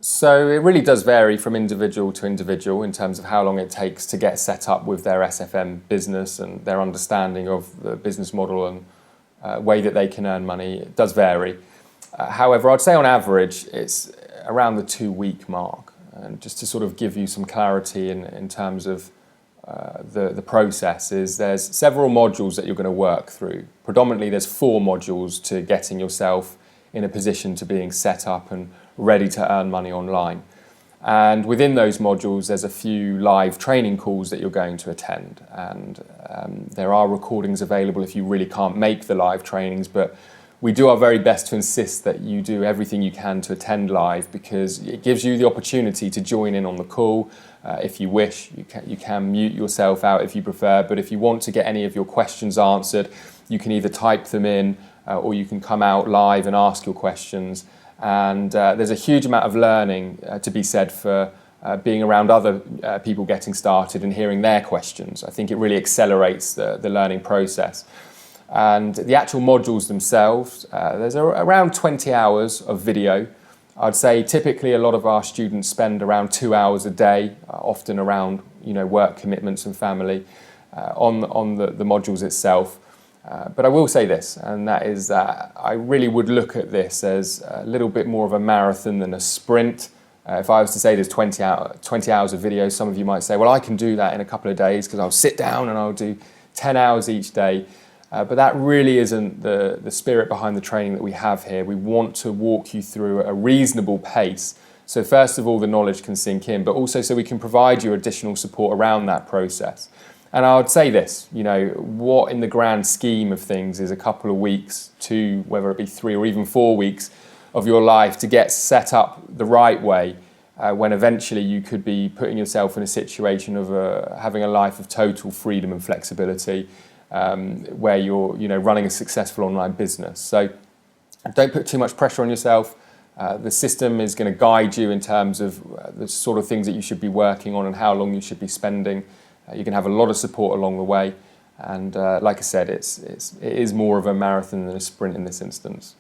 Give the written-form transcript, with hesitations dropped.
So it really does vary from individual to individual in terms of how long it takes to get set up with their SFM business and their understanding of the business model and way that they can earn money. It does vary. However, I'd say on average it's around the 2-week mark. And just to sort of give you some clarity in terms of the process is there's several modules that you're going to work through. Predominantly there's 4 modules to getting yourself in a position to being set up and ready to earn money online. And within those modules, there's a few live training calls that you're going to attend. And there are recordings available if you really can't make the live trainings, but we do our very best to insist that you do everything you can to attend live because it gives you the opportunity to join in on the call. If you wish, you can mute yourself out if you prefer, but if you want to get any of your questions answered, you can either type them in or you can come out live and ask your questions. And there's a huge amount of learning to be said for being around other people getting started and hearing their questions. I think it really accelerates the learning process. And the actual modules themselves, there's around 20 hours of video. I'd say typically a lot of our students spend around 2 hours a day, often around work commitments and family, on the modules itself. But I will say this, and that is that I really would look at this as a little bit more of a marathon than a sprint. If I was to say there's 20 hours of video, some of you might say, well, I can do that in a couple of days because I'll sit down and I'll do 10 hours each day. But that really isn't the spirit behind the training that we have here. We want to walk you through a reasonable pace. So first of all, the knowledge can sink in, but also so we can provide you additional support around that process. And I would say this, what in the grand scheme of things is a couple of weeks to, whether it be 3 or even 4 weeks of your life to get set up the right way, when eventually you could be putting yourself in a situation of having a life of total freedom and flexibility, where you're running a successful online business. So don't put too much pressure on yourself. The system is going to guide you in terms of the sort of things that you should be working on and how long you should be spending. You can have a lot of support along the way, and like I said, it is more of a marathon than a sprint in this instance.